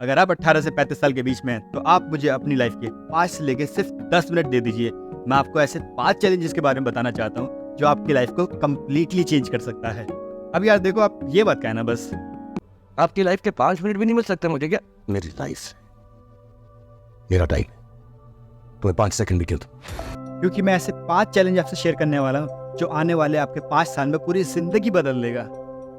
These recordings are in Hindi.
अगर आप 18 से 35 साल के बीच में हैं तो आप मुझे अपनी लाइफ के 5 से लेके सिर्फ 10 मिनट दे दीजिए। मैं आपको ऐसे 5 चैलेंजेस के बारे में बताना चाहता हूँ जो आपकी लाइफ को कम्प्लीटली चेंज कर सकता है। अब यार देखो, आप ये बात कहना बस। आपकी लाइफ के 5 मिनट भी नहीं मिल सकते मुझे क्या? मेरी लाइफ, मेरा टाइम, तुम्हें 5 सेकंड भी क्यों दूं? क्योंकि मैं ऐसे 5 चैलेंज आपसे शेयर करने वाला हूँ जो आने वाले आपके 5 साल में पूरी जिंदगी बदल देगा।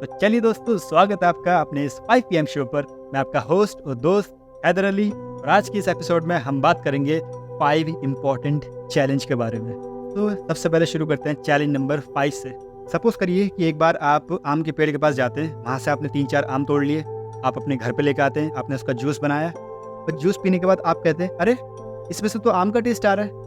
तो चलिए दोस्तों, स्वागत है आपका अपने इस 5 PM शो पर। मैं आपका होस्ट और दोस्त हैदर अली, और आज की इस एपिसोड में हम बात करेंगे 5 इम्पोर्टेंट चैलेंज के बारे में। तो सबसे पहले शुरू करते हैं चैलेंज नंबर 5 से। सपोज करिए कि एक बार आप आम के पेड़ के पास जाते हैं, वहाँ से आपने 3-4 आम तोड़ लिए, आप अपने घर पे लेकर आते हैं, आपने उसका जूस बनाया, और जूस पीने के बाद आप कहते हैं अरे इसमें से तो आम का टेस्ट आ रहा है।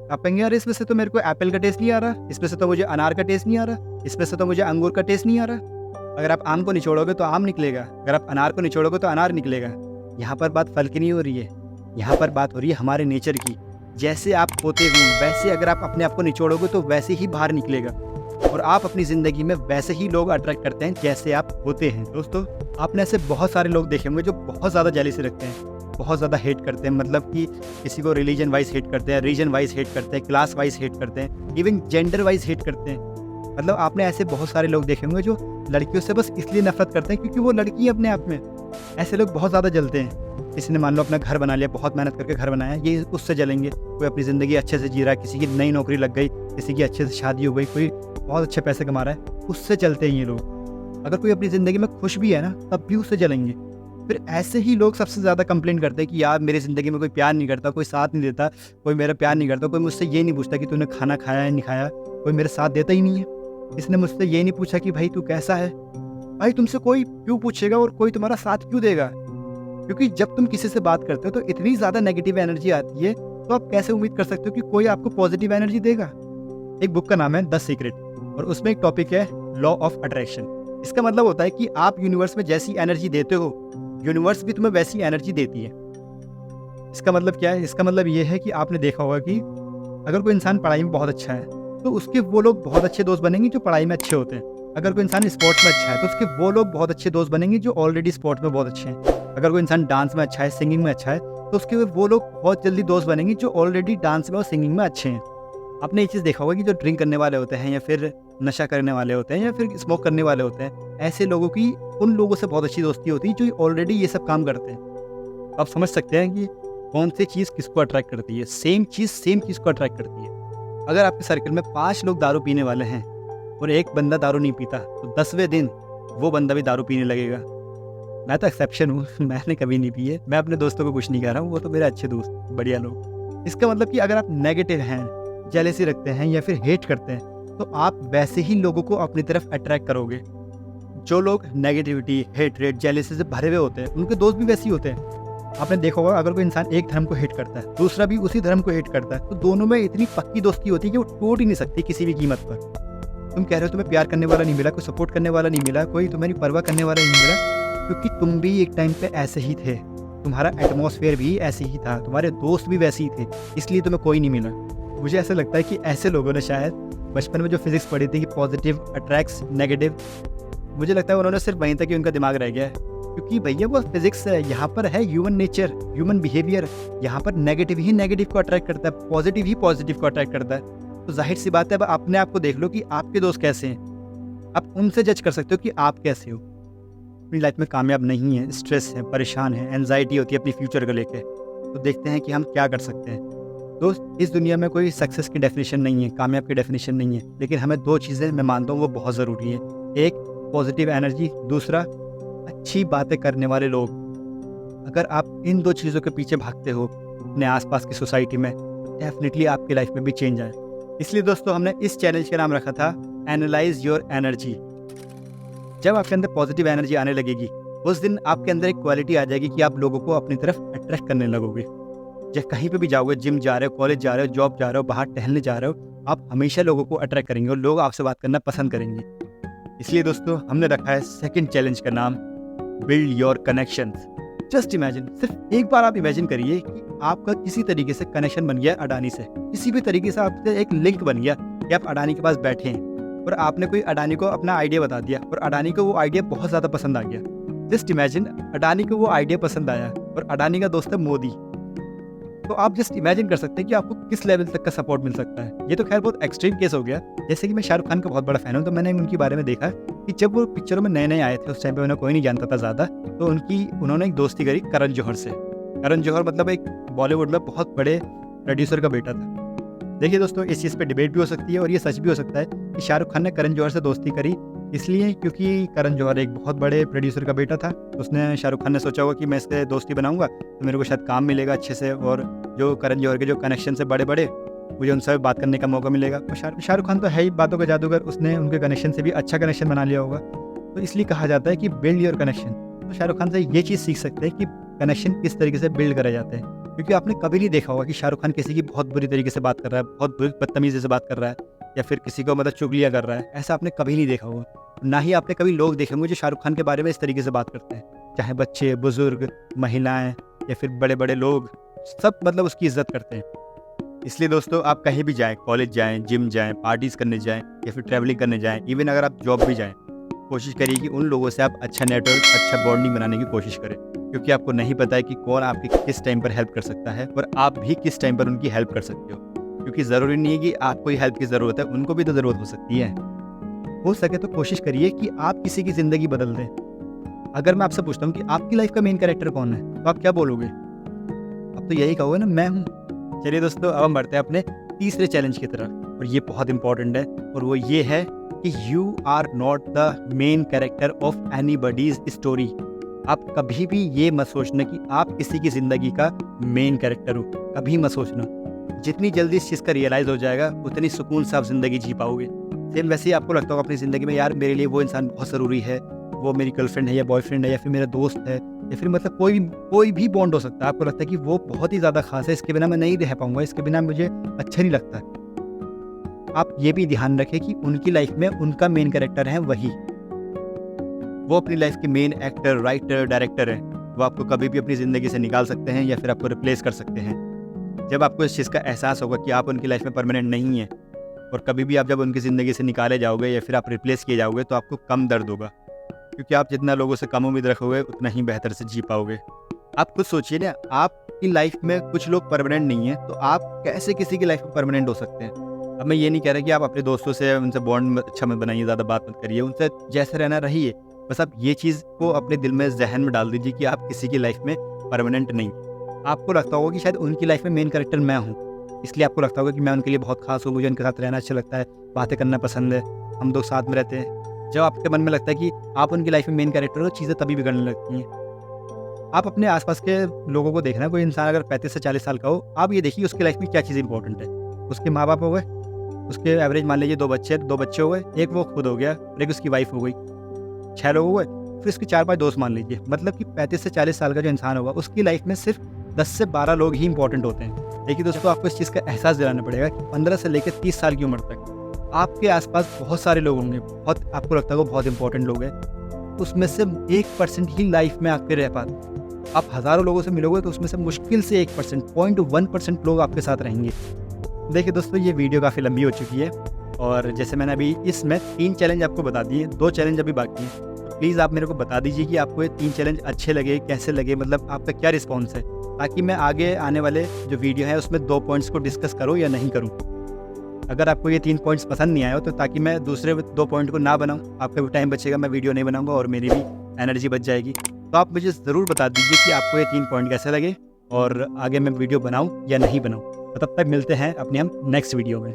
आप कहेंगे अरे इसमें से तो मेरे को एप्पल का टेस्ट नहीं आ रहा, इसमें से तो मुझे अनार का टेस्ट नहीं आ रहा, इसमें से तो मुझे अंगूर का टेस्ट नहीं आ रहा। अगर आप आम को निचोड़ोगे तो आम निकलेगा, अगर आप अनार को निचोड़ोगे तो अनार निकलेगा। यहाँ पर बात फल की नहीं हो रही है, यहाँ पर बात हो रही है हमारे नेचर की। जैसे आप होते हो वैसे अगर आप अपने आप को निचोड़ोगे तो वैसे ही बाहर निकलेगा, और आप अपनी ज़िंदगी में वैसे ही लोग अट्रैक्ट करते हैं जैसे आप होते हैं। दोस्तों, आपने ऐसे बहुत सारे लोग देखे होंगे जो बहुत ज़्यादा जेलसी रखते हैं, बहुत ज़्यादा हेट करते हैं। मतलब कि किसी को रिलीजन वाइज हेट करते हैं, रीजन वाइज हेट करते हैं, क्लास वाइज हेट करते हैं, इवन जेंडर वाइज हेट करते हैं। मतलब आपने ऐसे बहुत सारे लोग देखे होंगे जो लड़कियों से बस इसलिए नफरत करते हैं क्योंकि वो लड़की है अपने आप में। ऐसे लोग बहुत ज़्यादा जलते हैं। किसी ने मान लो अपना घर बना लिया, बहुत मेहनत करके घर बनाया, ये उससे जलेंगे। कोई अपनी ज़िंदगी अच्छे से जी रहा है, किसी की नई नौकरी लग गई, किसी की अच्छे से शादी हो गई, कोई बहुत अच्छे पैसे कमा रहा है, उससे चलते हैं ये लोग। अगर कोई अपनी ज़िंदगी में खुश भी है ना, तब भी उससे जलेंगे। फिर ऐसे ही लोग सबसे ज़्यादा कंप्लेंट करते हैं कि यार मेरी ज़िंदगी में कोई प्यार नहीं करता, कोई साथ नहीं देता, कोई मेरा प्यार नहीं करता, कोई मुझसे ये नहीं पूछता कि तूने खाना खाया है नहीं खाया, कोई मेरा साथ देता ही नहीं है। इसने मुझसे ये नहीं पूछा कि भाई तू कैसा है। भाई तुमसे कोई क्यों पूछेगा और कोई तुम्हारा साथ क्यों देगा? क्योंकि जब तुम किसी से बात करते हो तो इतनी ज़्यादा नेगेटिव एनर्जी आती है, तो आप कैसे उम्मीद कर सकते हो कि कोई आपको पॉजिटिव एनर्जी देगा? एक बुक का नाम है द सीक्रेट, और उसमें एक टॉपिक है लॉ ऑफ अट्रैक्शन। इसका मतलब होता है कि आप यूनिवर्स में जैसी एनर्जी देते हो, यूनिवर्स भी तुम्हें वैसी एनर्जी देती है। इसका मतलब क्या है? इसका मतलब ये है कि आपने देखा होगा कि अगर कोई इंसान पढ़ाई में बहुत अच्छा है तो उसके वो लोग बहुत अच्छे दोस्त बनेंगे जो पढ़ाई में अच्छे होते हैं। अगर कोई इंसान स्पोर्ट्स में अच्छा है तो उसके वो लोग बहुत अच्छे दोस्त बनेंगे जो ऑलरेडी स्पोर्ट्स में बहुत अच्छे हैं। अगर कोई इंसान डांस में अच्छा है, सिंगिंग में अच्छा है, तो उसके वो लोग बहुत जल्दी दोस्त बनेंगे जो ऑलरेडी डांस में और सिंगिंग में अच्छे हैं। आपने ये चीज़ देखा होगा कि जो ड्रिंक करने वाले होते हैं या फिर नशा करने वाले होते हैं या फिर स्मोक करने वाले होते हैं, ऐसे लोगों की उन लोगों से बहुत अच्छी दोस्ती होती है जो ऑलरेडी ये सब काम करते हैं। आप समझ सकते हैं कि कौन सी चीज़ किसको अट्रैक्ट करती है। सेम चीज़ को अट्रैक्ट करती है। अगर आपके सर्कल में 5 लोग दारू पीने वाले हैं और एक बंदा दारू नहीं पीता, तो 10वें दिन वो बंदा भी दारू पीने लगेगा। मैं तो एक्सेप्शन हूँ, मैंने कभी नहीं पी है। मैं अपने दोस्तों को कुछ नहीं कह रहा हूँ, वो तो मेरे अच्छे दोस्त, बढ़िया लोग। इसका मतलब कि अगर आप नेगेटिव हैं, जेलसी रखते हैं या फिर हेट करते हैं, तो आप वैसे ही लोगों को अपनी तरफ अट्रैक्ट करोगे। जो लोग नेगेटिविटी, हेटरेट, जेलसी से भरे हुए होते हैं, उनके दोस्त भी वैसे ही होते हैं। आपने देखा होगा अगर कोई इंसान एक धर्म को हेट करता है, दूसरा भी उसी धर्म को हेट करता है, तो दोनों में इतनी पक्की दोस्ती होती है कि वो टूट ही नहीं सकती किसी भी कीमत पर। तुम कह रहे हो तुम्हें प्यार करने वाला नहीं मिला, कोई सपोर्ट करने वाला नहीं मिला, कोई तुम्हारी परवाह करने वाला नहीं मिला, क्योंकि तुम भी एक टाइम पे ऐसे ही थे। तुम्हारा एटमॉस्फेयर भी ऐसे ही था, तुम्हारे दोस्त भी वैसे ही थे, इसलिए तुम्हें कोई नहीं मिला। मुझे ऐसा लगता है कि ऐसे लोगों ने शायद बचपन में जो फिजिक्स पढ़ी थी कि पॉजिटिव अट्रैक्ट्स नेगेटिव, मुझे लगता है उन्होंने सिर्फ वहीं तक ही उनका दिमाग रह गया है। क्योंकि भैया वो फिजिक्स है, यहाँ पर है ह्यूमन नेचर, ह्यूमन बिहेवियर। यहाँ पर नेगेटिव ही नेगेटिव को अट्रैक्ट करता है, पॉजिटिव ही पॉजिटिव को अट्रैक्ट करता है। तो जाहिर सी बात है, अब अपने आप को देख लो कि आपके दोस्त कैसे हैं। आप उनसे जज कर सकते हो कि आप कैसे हो। अपनी लाइफ में कामयाब नहीं है, स्ट्रेस है, परेशान है, एंजाइटी होती है अपनी फ्यूचर को लेकर, तो देखते हैं कि हम क्या कर सकते हैं। दोस्त, इस दुनिया में कोई सक्सेस की डेफिनेशन नहीं है, कामयाब की डेफिनेशन नहीं है, लेकिन हमें 2 चीज़ें मैं मानता हूँ वो बहुत ज़रूरी है। एक पॉजिटिव एनर्जी, दूसरा अच्छी बातें करने वाले लोग। अगर आप इन 2 चीज़ों के पीछे भागते हो अपने आसपास की सोसाइटी में, तो डेफिनेटली आपकी लाइफ में भी चेंज आए। इसलिए दोस्तों हमने इस चैलेंज का नाम रखा था एनालाइज योर एनर्जी। जब आपके अंदर पॉजिटिव एनर्जी आने लगेगी, उस दिन आपके अंदर एक क्वालिटी आ जाएगी कि आप लोगों को अपनी तरफ अट्रैक्ट करने लगोगे। जब कहीं पे भी जाओगे, जिम जा रहे हो, कॉलेज जा रहे हो, जॉब जा रहे हो, बाहर टहलने जा रहे हो, आप हमेशा लोगों को अट्रैक्ट करेंगे और लोग आपसे बात करना पसंद करेंगे। इसलिए दोस्तों हमने रखा है सेकंड चैलेंज का नाम build your connections. Just imagine, सिर्फ एक बार आप इमेजिन करिए कि आपका किसी तरीके से कनेक्शन बन गया अडानी से, किसी भी तरीके से आपसे एक लिंक बन गया कि आप अडानी के पास बैठे हैं और आपने कोई अडानी को अपना आइडिया बता दिया और अडानी को वो आइडिया बहुत ज़्यादा पसंद आ गया। जस्ट इमेजिन अडानी को वो आइडिया पसंद आया और अडानी का दोस्त है मोदी। तो आप जस्ट इमेजिन कर सकते हैं कि आपको किस लेवल तक का सपोर्ट मिल सकता है। ये तो खैर बहुत एक्सट्रीम केस हो गया। जैसे कि मैं शाहरुख खान का बहुत बड़ा फ़ैन हूँ, तो मैंने उनके बारे में देखा कि जब वो पिक्चरों में नए नए आए थे, उस टाइम पे उन्हें कोई नहीं जानता था ज़्यादा, तो उन्होंने एक दोस्ती करी करण जौहर से। करण जौहर मतलब एक बॉलीवुड में बहुत बड़े प्रोड्यूसर का बेटा था। देखिए दोस्तों, इस चीज़ पे डिबेट भी हो सकती है और ये सच भी हो सकता है कि शाहरुख खान ने करण जौहर से दोस्ती करी इसलिए क्योंकि करण जौहर एक बहुत बड़े प्रोड्यूसर का बेटा था। उसने शाहरुख खान ने सोचा होगा कि मैं इससे दोस्ती बनाऊंगा तो मेरे को शायद काम मिलेगा अच्छे से, और जो करण जौहर के जो कनेक्शन से बड़े बड़े, मुझे उनसे बात करने का मौका मिलेगा। और शाहरुख खान तो है ही बातों का जादूगर, उसने उनके कनेक्शन से भी अच्छा कनेक्शन बना लिया होगा। तो इसलिए कहा जाता है कि बिल्ड योर कनेक्शन। तो शाहरुख खान से ये चीज़ सीख सकते हैं कि कनेक्शन किस तरीके से बिल्ड करे जाते हैं, क्योंकि आपने कभी नहीं देखा होगा कि शाहरुख खान किसी की बहुत बुरी तरीके से बात कर रहा है, बहुत बुरी बदतमीजी से बात कर रहा है, या फिर किसी को मतलब चुगलियाँ कर रहा है। ऐसा आपने कभी नहीं देखा होगा। ना ही आपने कभी लोग देखे होंगे जो शाहरुख खान के बारे में इस तरीके से बात करते हैं, चाहे बच्चे, बुजुर्ग, महिलाएं या फिर बड़े बड़े लोग, सब मतलब उसकी इज्जत करते हैं। इसलिए दोस्तों, आप कहीं भी जाएं, कॉलेज जाएं, जिम जाएं, पार्टीज़ करने जाएं या फिर ट्रैवलिंग करने जाएं, इवन अगर आप जॉब भी जाएं, कोशिश करिए कि उन लोगों से आप अच्छा नेटवर्क, अच्छा बॉन्डिंग बनाने की कोशिश करें, क्योंकि आपको नहीं पता है कि कौन आपकी किस टाइम पर हेल्प कर सकता है और आप भी किस टाइम पर उनकी हेल्प कर सकते हो। क्योंकि ज़रूरी नहीं है कि आपको ही हेल्प की ज़रूरत है, उनको भी तो ज़रूरत हो सकती है। हो सके तो कोशिश करिए कि आप किसी की ज़िंदगी बदल दें। अगर मैं आपसे पूछता हूँ कि आपकी लाइफ का मेन कैरेक्टर कौन है, तो आप क्या बोलोगे? आप तो यही कहोगे ना, मैं हूँ। चलिए दोस्तों, अब हम बढ़ते हैं अपने तीसरे चैलेंज की तरफ, और ये बहुत इंपॉर्टेंट है, और वो ये है कि you are not the main character of anybody's story. आप कभी भी ये मत सोचना कि आप किसी की ज़िंदगी का मेन कैरेक्टर हो, कभी मत सोचना। जितनी जल्दी इस चीज़ का रियलाइज़ हो जाएगा, उतनी सुकून से आप ज़िंदगी जी पाओगे। सेम वैसे ही आपको लगता होगा अपनी ज़िंदगी में, यार मेरे लिए वो इंसान बहुत ज़रूरी है, वो मेरी गर्लफ्रेंड है या बॉयफ्रेंड है या फिर मेरा दोस्त है, या फिर मतलब कोई भी बॉन्ड हो सकता है। आपको लगता है कि वो बहुत ही ज़्यादा खास है, इसके बिना मैं नहीं रह पाऊँगा, इसके बिना मुझे अच्छा नहीं लगता। आप ये भी ध्यान रखें कि उनकी लाइफ में उनका मेन कैरेक्टर है वही, वो अपनी लाइफ के मेन एक्टर, राइटर, डायरेक्टर है। वो आपको कभी भी अपनी ज़िंदगी से निकाल सकते हैं या फिर आपको रिप्लेस कर सकते हैं। जब आपको इस चीज़ का एहसास होगा कि आप उनकी लाइफ में परमानेंट नहीं है, और कभी भी आप जब उनकी ज़िंदगी से निकाले जाओगे या फिर आप रिप्लेस किए जाओगे, तो आपको कम दर्द होगा, क्योंकि आप जितना लोगों से कम उम्मीद रखोगे उतना ही बेहतर से जी पाओगे। आप खुद सोचिए ना, आपकी लाइफ में कुछ लोग परमानेंट नहीं है, तो आप कैसे किसी की लाइफ में परमानेंट हो सकते हैं? अब मैं ये नहीं कह रहा कि आप अपने दोस्तों से उनसे बॉन्ड अच्छा मत बनाइए, ज़्यादा बात मत करिए, उनसे जैसे रहना रहिए, बस आप ये चीज़ को अपने दिल में, जहन में डाल दीजिए कि आप किसी की लाइफ में परमानेंट नहीं। आपको लगता होगा कि शायद उनकी लाइफ में मेन कैरेक्टर मैं हूँ, इसलिए आपको लगता होगा कि मैं उनके लिए बहुत खास हूँ, मुझे उनके साथ रहना अच्छा लगता है, बातें करना पसंद है, हम लोग साथ में रहते हैं। जब आपके मन में लगता है कि आप उनकी लाइफ में मेन कैरेक्टर हो, चीज़ें तभी बिगड़ने लगती हैं। आप अपने आसपास के लोगों को देखना, कोई इंसान अगर 35 से 40 साल का हो, आप ये देखिए उसकी लाइफ में क्या चीज़ इंपॉर्टेंट है। उसके माँ बाप हो गए, उसके एवरेज मान लीजिए 2 बच्चे हो गए, एक वो खुद हो गया और एक उसकी वाइफ हो गई, 6 लोग हो गए, फिर उसके 4-5 दोस्त मान लीजिए। मतलब कि 35 से 40 साल का जो इंसान होगा, उसकी लाइफ में सिर्फ 10 से 12 लोग ही इंपॉर्टेंट होते हैं। देखिए दोस्तों, आपको इस चीज़ का एहसास दिलाना पड़ेगा कि 15 से लेकर 30 साल की उम्र तक आपके आसपास बहुत सारे लोग होंगे, बहुत आपको लगता है वो बहुत इंपॉर्टेंट लोग हैं, उसमें से 1% ही लाइफ में आपके रह पाते। आप हज़ारों लोगों से मिलोगे तो उसमें से मुश्किल से 1%, 0.1% लोग आपके साथ रहेंगे। देखिए दोस्तों, ये वीडियो काफ़ी लंबी हो चुकी है, और जैसे मैंने अभी इसमें 3 चैलेंज आपको बता दिए, 2 चैलेंज अभी बाकी हैं। तो प्लीज़ आप मेरे को बता दीजिए कि आपको ये 3 चैलेंज अच्छे लगे, कैसे लगे, मतलब आपका क्या रिस्पॉन्स है, ताकि मैं आगे आने वाले जो वीडियो है उसमें 2 पॉइंट्स को डिस्कस करूँ या नहीं करूँ। अगर आपको ये 3 पॉइंट्स पसंद नहीं आए हो, तो ताकि मैं दूसरे 2 पॉइंट को ना बनाऊँ, आपका भी टाइम बचेगा, मैं वीडियो नहीं बनाऊँगा और मेरी भी एनर्जी बच जाएगी। तो आप मुझे ज़रूर बता दीजिए कि आपको ये 3 पॉइंट कैसे लगे और आगे मैं वीडियो बनाऊँ या नहीं बनाऊँ। तो तब तक मिलते हैं अपने हम नेक्स्ट वीडियो में।